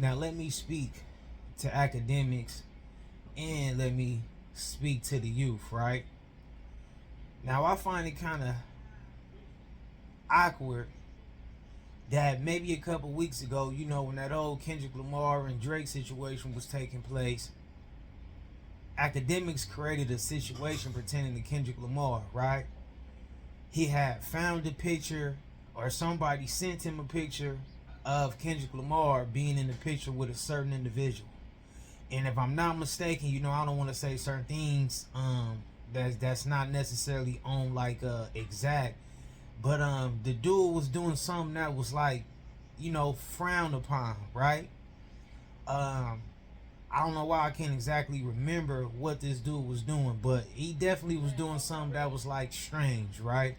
Now let me speak to academics and let me speak to the youth, right? Now I find it kind of awkward that maybe a couple weeks ago, when that old Kendrick Lamar and Drake situation was taking place, Akademiks created a situation pretending to Kendrick Lamar, right? He had found a picture, or somebody sent him a picture of Kendrick Lamar being in the picture with a certain individual. And if I'm not mistaken, I don't want to say certain things that's not necessarily on like exact, but the dude was doing something that was like, frowned upon, right? Um I don't know why I can't exactly remember what this dude was doing, but he definitely was doing something that was like strange, right?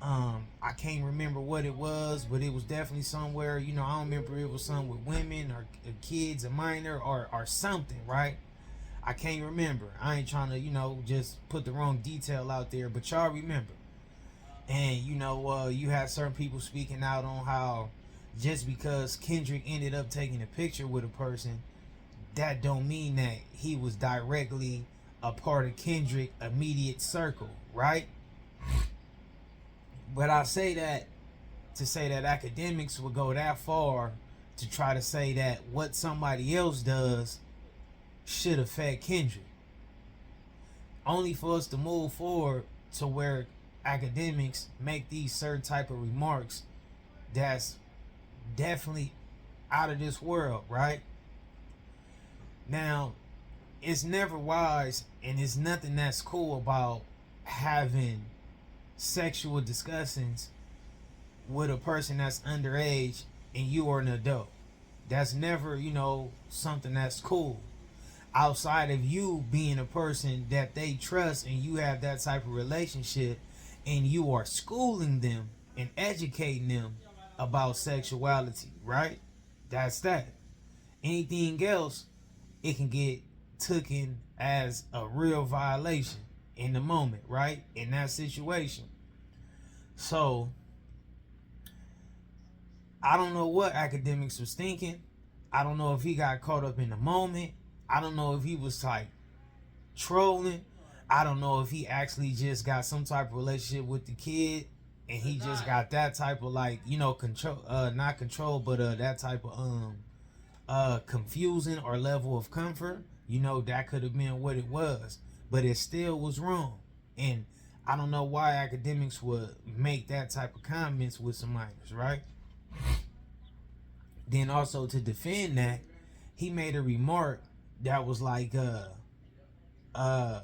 I can't remember what it was, but it was definitely somewhere. I don't remember it was something with women or kids, a minor, or something, right? I can't remember. I ain't trying to, just put the wrong detail out there, but y'all remember. And you had certain people speaking out on how just because Kendrick ended up taking a picture with a person, that don't mean that he was directly a part of Kendrick immediate circle, right? But I say that to say that academics would go that far to try to say that what somebody else does should affect Kendrick. Only for us to move forward to where academics make these certain type of remarks that's definitely out of this world, right? Now, it's never wise and it's nothing that's cool about having sexual discussions with a person that's underage and you are an adult. That's never, something that's cool. Outside of you being a person that they trust and you have that type of relationship and you are schooling them and educating them about sexuality, right? That's that. Anything else, it can get taken as a real violation in the moment, right? In that situation. So, I don't know what academics was thinking. I don't know if he got caught up in the moment. I don't know if he was like trolling. I don't know if he actually just got some type of relationship with the kid and he just got that type of like, control, not control, but that type of confusing or level of comfort. That could have been what it was, but it still was wrong. And I don't know why academics would make that type of comments with some minors, right? Then also to defend that, he made a remark that was like, uh,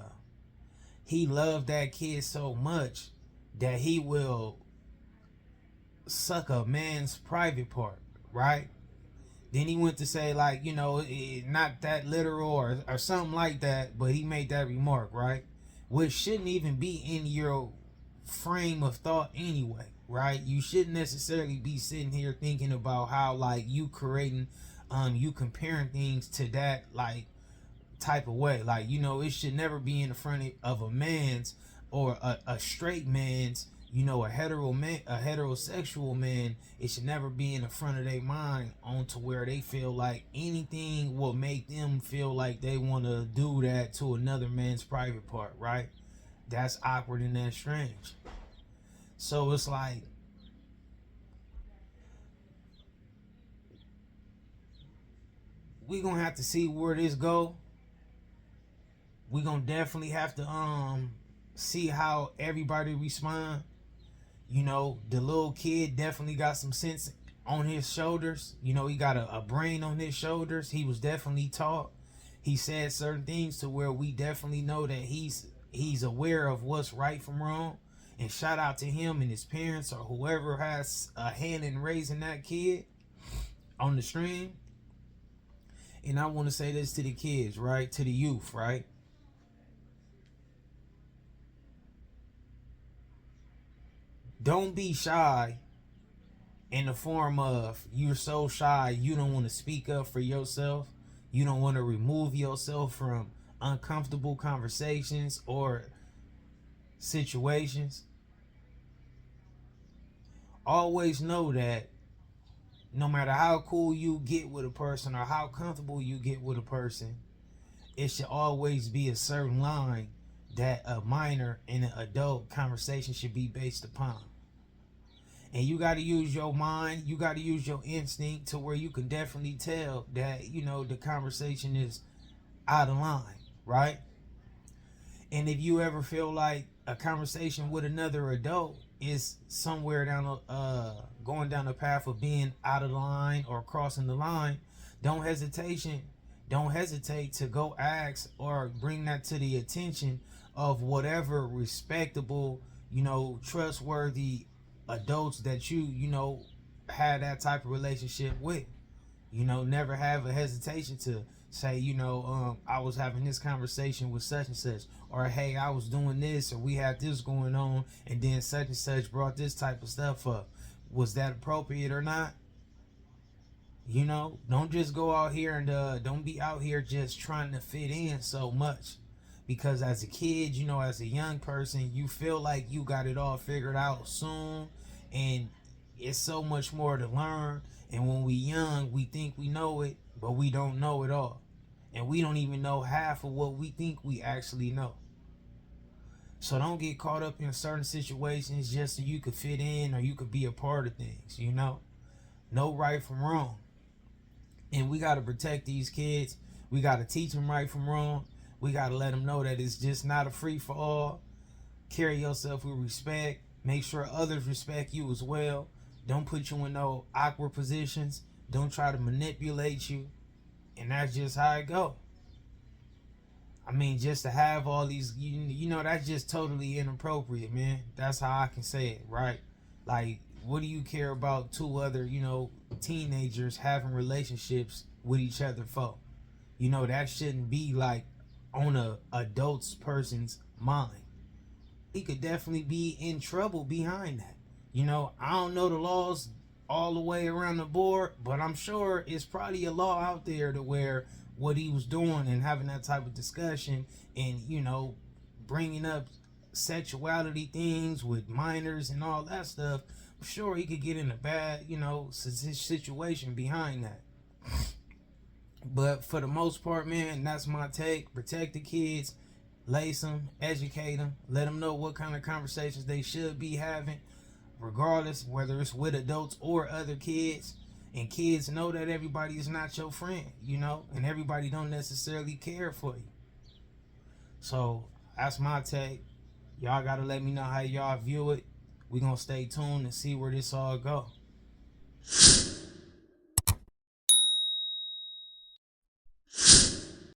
he loved that kid so much that he will suck a man's private part, right? Then he went to say like, not that literal or something like that, but he made that remark, right? Which shouldn't even be in your frame of thought anyway, right? You shouldn't necessarily be sitting here thinking about how like you creating, you comparing things to that like type of way. Like, it should never be in the front of a man's or a straight man's, a heterosexual man. It should never be in the front of their mind on to where they feel like anything will make them feel like they want to do that to another man's private part, right? That's awkward and that's strange. So it's like, we gonna have to see where this go. We gonna definitely have to see how everybody respond. The little kid definitely got some sense on his shoulders. He got a brain on his shoulders. He was definitely taught. He said certain things to where we definitely know that he's aware of what's right from wrong. And shout out to him and his parents or whoever has a hand in raising that kid on the stream. And I want to say this to the kids, right? To the youth, right? Don't be shy in the form of you're so shy you don't want to speak up for yourself. You don't want to remove yourself from uncomfortable conversations or situations. Always know that no matter how cool you get with a person or how comfortable you get with a person, it should always be a certain line that a minor and an adult conversation should be based upon. And you got to use your mind, you got to use your instinct to where you can definitely tell that, the conversation is out of line, right? And if you ever feel like a conversation with another adult is somewhere going down the path of being out of line or crossing the line, don't hesitate to go ask or bring that to the attention of whatever respectable, trustworthy adults that you had that type of relationship with. Never have a hesitation to say, I was having this conversation with such and such, or hey, I was doing this, or we had this going on, and then such and such brought this type of stuff up. Was that appropriate or not? Don't just go out here and don't be out here just trying to fit in so much. Because as a kid, as a young person, you feel like you got it all figured out soon, and it's so much more to learn. And when we young, we think we know it, but we don't know it all. And we don't even know half of what we think we actually know. So don't get caught up in certain situations just so you could fit in or you could be a part of things, Know right from wrong. And we got to protect these kids. We got to teach them right from wrong. We got to let them know that it's just not a free for all. Carry yourself with respect. Make sure others respect you as well. Don't put you in no awkward positions. Don't try to manipulate you. And that's just how it go. I mean, just to have all these, that's just totally inappropriate, man. That's how I can say it, right? Like, what do you care about two other, teenagers having relationships with each other for? That shouldn't be like on a adult's person's mind. He could definitely be in trouble behind that. I don't know the laws all the way around the board, but I'm sure it's probably a law out there to where what he was doing and having that type of discussion and, bringing up sexuality things with minors and all that stuff, I'm sure he could get in a bad, situation behind that. But for the most part, man, that's my take. Protect the kids, lace them, educate them, let them know what kind of conversations they should be having, regardless whether it's with adults or other kids. And kids know that everybody is not your friend, and everybody don't necessarily care for you. So that's my take. Y'all gotta let me know how y'all view it. We gonna stay tuned and see where this all go.